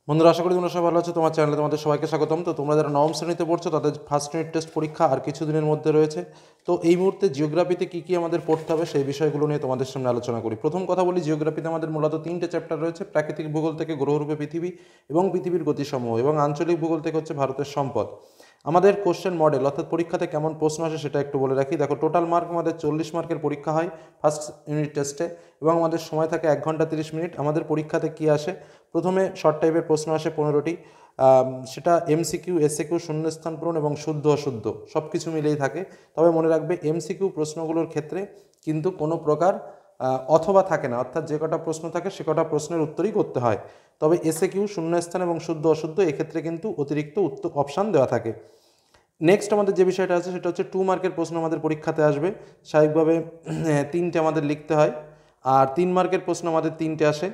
বন্ধুরা, আশা করি তোমরা সবাই ভালো আছো। তোমার চ্যানেলে তোমাদের সবাইকে স্বাগতম। তো তোমরা যারা নবম শ্রেণীতে পড়ছো তাদের ফার্স্ট ইউনিট টেস্ট পরীক্ষা আর কিছু দিনের মধ্যে রয়েছে। তো এই মুহূর্তে জিওগ্রাফিতে কী কী আমাদের পড়তে হবে সেই বিষয়গুলো নিয়ে তোমাদের সামনে আলোচনা করি। প্রথম কথা বলি, জিওগ্রাফিতে আমাদের মূলত 3টে চ্যাপ্টার রয়েছে। প্রাকৃতিক ভূগোল থেকে গ্রহরূপে পৃথিবী এবং পৃথিবীর গতিসমূহ, এবং আঞ্চলিক ভূগোল থেকে হচ্ছে ভারতের সম্পদ। আমাদের কোশ্চেন মডেল অর্থাৎ পরীক্ষাতে কেমন প্রশ্ন আসে সেটা একটু বলে রাখি। দেখো, টোটাল মার্ক আমাদের 40 মার্কের পরীক্ষা হয় ফার্স্ট ইউনিট টেস্টে, এবং আমাদের সময় থাকে 1 ঘন্টা 30 মিনিট। আমাদের পরীক্ষাতে কী আসে, প্রথমে শর্ট টাইপের প্রশ্ন আসে 15টি, সেটা এমসিকিউ, এসএকিউ, শূন্যস্থান পূরণ এবং শুদ্ধ অশুদ্ধ সব কিছু মিলেই থাকে। তবে মনে রাখবে, এমসিকিউ প্রশ্নগুলোর ক্ষেত্রে কিন্তু কোনো প্রকার অথবা থাকে না, অর্থাৎ যে কটা প্রশ্ন থাকে সে কটা প্রশ্নের উত্তরই করতে হয়। তবে এসএকিউ, শূন্যস্থান এবং শুদ্ধ অশুদ্ধ এক্ষেত্রে কিন্তু অতিরিক্ত অপশান দেওয়া থাকে। নেক্সট আমাদের যে বিষয়টা আছে সেটা হচ্ছে 2 মার্কের প্রশ্ন আমাদের পরীক্ষাতে আসবে। স্বাভাবিকভাবে 3টে আমাদের লিখতে হয়, আর 3 মার্কের প্রশ্ন আমাদের 3টে আসে।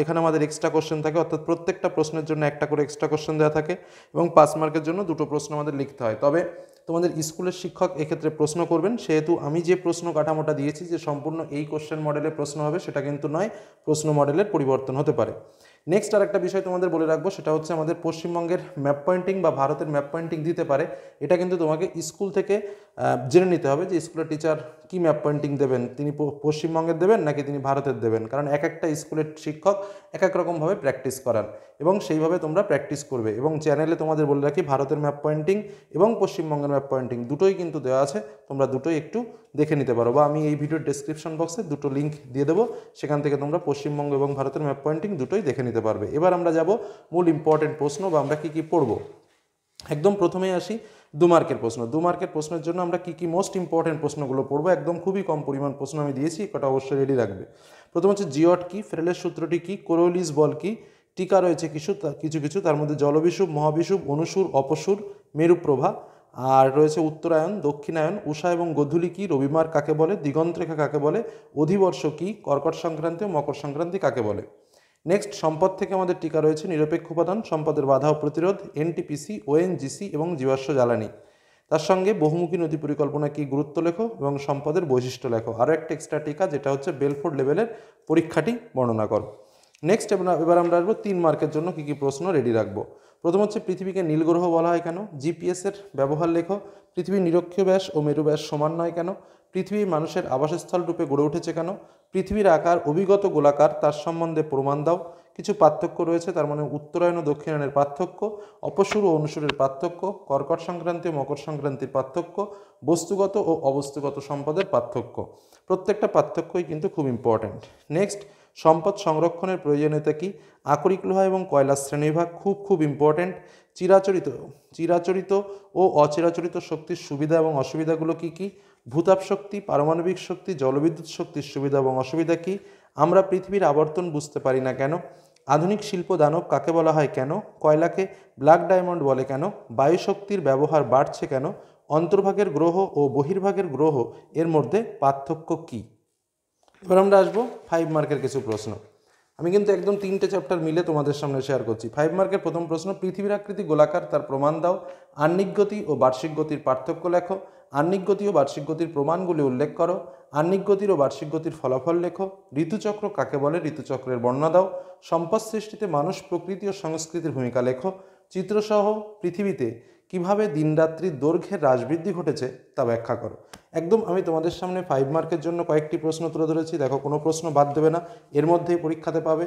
এখানে আমাদের এক্সট্রা কোশ্চেন থাকে, অর্থাৎ প্রত্যেকটা প্রশ্নের জন্য একটা করে এক্সট্রা কোশ্চেন দেওয়া থাকে, এবং 5 মার্কের জন্য 2টো প্রশ্ন আমাদের লিখতে হয়। তবে তোমাদের স্কুলের শিক্ষক এক্ষেত্রে প্রশ্ন করবেন, সেহেতু আমি যে প্রশ্ন কাঠামোটা দিয়েছি যে সম্পূর্ণ এই কোশ্চেন মডেলের প্রশ্ন হবে সেটা কিন্তু নয়, প্রশ্ন মডেলের পরিবর্তন হতে পারে। নেক্সট আরেকটা বিষয় তোমাদের বলে রাখবো, সেটা হচ্ছে আমাদের পশ্চিমবঙ্গের ম্যাপ পয়েন্টিং বা ভারতের ম্যাপ পয়েন্টিং দিতে পারে। এটা কিন্তু তোমাকে স্কুল থেকে জেনে নিতে হবে যে স্কুলের টিচার কী ম্যাপ পয়েন্টিং দেবেন, তিনি পশ্চিমবঙ্গের দেবেন নাকি তিনি ভারতের দেবেন, কারণ এক একটা স্কুলের শিক্ষক এক এক রকমভাবে প্র্যাকটিস করান, এবং সেইভাবে তোমরা প্র্যাকটিস করবে। এবং চ্যানেলে তোমাদের বলে রাখি, ভারতের ম্যাপ পয়েন্টিং এবং পশ্চিমবঙ্গের ম্যাপ পয়েন্টিং দুটোই কিন্তু দেওয়া আছে, তোমরা দুটোই একটু দেখে নিতে পারো, বা আমি এই ভিডিওর ডেসক্রিপশন বক্সে 2টো লিঙ্ক দিয়ে দেবো, সেখান থেকে তোমরা পশ্চিমবঙ্গ এবং ভারতের ম্যাপ পয়েন্টিং দুটোই দেখে নিতে পারবে। এবার আমরা যাব মূল ইম্পর্টেন্ট প্রশ্ন, বা আমরা কী কী পড়বো। একদম প্রথমেই আসি 2 মার্কের প্রশ্ন। 2 মার্কের প্রশ্নের জন্য আমরা কী কী মোস্ট ইম্পর্টেন্ট প্রশ্নগুলো পড়বো, একদম খুবই কম পরিমাণ প্রশ্ন আমি দিয়েছি, কটা অবশ্যই রেডি রাখবে। প্রথম হচ্ছে জিওট কি, ফ্রেলের সূত্রটি কি, কোরিওলিস বল কি, টিকা রয়েছে কিছু কিছু, তার মধ্যে জলবিষুব, মহাবিষুব, অনুসুর, অপসুর, মেরুপ্রভা, আর রয়েছে উত্তরায়ণ, দক্ষিণায়ন, উষা এবং গোধূলি কি, রবিবার কাকে বলে, দিগন্তরেখা কাকে বলে, অধিবর্ষ কি, কর্কট সংক্রান্তি ও মকর সংক্রান্তি কাকে বলে। নেক্সট সম্পদ থেকে আমাদের টিকা রয়েছে নিরপেক্ষ উপাদান, সম্পদের বাধা ও প্রতিরোধ, এনটিপিসি, ওএনজিসি এবং জীবাশ্ম জ্বালানি। তার সঙ্গে বহুমুখী নদী পরিকল্পনা কি, গুরুত্ব লেখো এবং সম্পদের বৈশিষ্ট্য লেখো। আরও একটা এক্সট্রা টিকা, যেটা হচ্ছে বেলফোর্ড লেভেলের পরীক্ষাটি বর্ণনা করো। নেক্সট এবার আমরা আসবো 3 মার্কের জন্য কী কী প্রশ্ন রেডি রাখবো। প্রথম হচ্ছে পৃথিবীকে নীল গ্রহ বলা হয় কেন, জিপিএসের ব্যবহার লেখো, পৃথিবীর নিরক্ষীয় ব্যাস ও মেরু ব্যাস সমান নয় কেন, পৃথিবী মানুষের আবাসস্থল রূপে গড়ে উঠেছে কেন, পৃথিবীর আকার অভিগত গোলাকার, তার সম্বন্ধে প্রমাণ দাও। কিছু পার্থক্য রয়েছে, তার মানে উত্তরায়ণ ও দক্ষিণায়নের পার্থক্য, অপসুর ও অনুসুরের পার্থক্য, কর্কট সংক্রান্তি ও মকর সংক্রান্তির পার্থক্য, বস্তুগত ও অবস্তুগত সম্পদের পার্থক্য। প্রত্যেকটা পার্থক্যই কিন্তু খুব ইম্পর্ট্যান্ট। নেক্সট, সম্পদ সংরক্ষণের প্রয়োজনীয়তা কী, আকরিক লোহা এবং কয়লার শ্রেণীবিভাগ খুব ইম্পর্ট্যান্ট। চিরাচরিত ও অচিরাচরিত শক্তির সুবিধা এবং অসুবিধাগুলো কী কী, ভূতাপ শক্তি, পারমাণবিক শক্তি, জলবিদ্যুৎ শক্তির সুবিধা এবং অসুবিধা কী, আমরা পৃথিবীর আবর্তন বুঝতে পারি না কেন, আধুনিক শিল্প দানব কাকে বলা হয় কেন, কয়লাকে ব্ল্যাক ডায়মন্ড বলে কেন, বায়ুশক্তির ব্যবহার বাড়ছে কেন, অন্তর্ভাগের গ্রহ ও বহির্ভাগের গ্রহ এর মধ্যে পার্থক্য কী। এবার আমরা আসবো 5 মার্কের কিছু প্রশ্ন। আমি কিন্তু একদম 3টে চ্যাপ্টার মিলে তোমাদের সামনে শেয়ার করছি। 5 মার্কের প্রথম প্রশ্ন, পৃথিবীর আকৃতি গোলাকার, তার প্রমাণ দাও। আহ্নিক গতি ও বার্ষিক গতির পার্থক্য লেখো। আহ্নিক গতি ও বার্ষিক গতির প্রমাণগুলি উল্লেখ করো। আহ্নিক গতির ও বার্ষিক গতির ফলাফল লেখো। ঋতুচক্র কাকে বলে, ঋতুচক্রের বর্ণনা দাও। সম্পদ সৃষ্টিতে মানুষ, প্রকৃতি ও সংস্কৃতির ভূমিকা লেখো। চিত্রসহ পৃথিবীতে কিভাবে দিনরাত্রির দৈর্ঘ্যের হ্রাসবৃদ্ধি ঘটেছে তা ব্যাখ্যা করো। একদম আমি তোমাদের সামনে 5 মার্কের জন্য কয়েকটি প্রশ্ন তুলে ধরেছি, দেখো কোনো প্রশ্ন বাদ দেবে না, এর মধ্যেই পরীক্ষাতে পাবে।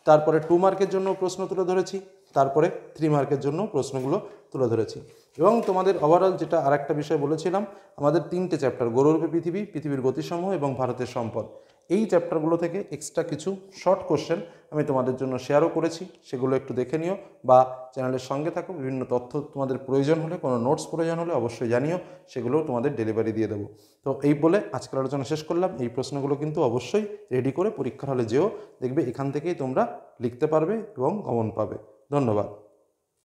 তারপরে 2 মার্কের জন্য প্রশ্ন তুলে ধরেছি, তারপরে 3 মার্কের জন্য প্রশ্নগুলো তুলে ধরেছি। এবং তোমাদের ওভারঅল যেটা আরেকটা বিষয় বলেছিলাম, আমাদের 3টে চ্যাপ্টার, গৌররূপে পৃথিবী, পৃথিবীর গতিসমূহ এবং ভারতের সম্পদ, এই চ্যাপ্টারগুলো থেকে এক্সট্রা কিছু শর্ট কোশ্চেন আমি তোমাদের জন্য শেয়ারও করেছি, সেগুলো একটু দেখে নিও, বা চ্যানেলের সঙ্গে থাকো। বিভিন্ন তথ্য তোমাদের প্রয়োজন হলে, কোনো নোটস প্রয়োজন হলে অবশ্যই জানিও, সেগুলোও তোমাদের ডেলিভারি দিয়ে দেবো। তো এই বলে আজকের আলোচনা শেষ করলাম। এই প্রশ্নগুলো কিন্তু অবশ্যই রেডি করে পরীক্ষার হলে যেও, দেখবে এখান থেকেই তোমরা লিখতে পারবে এবং কমন পাবে। ধন্যবাদ।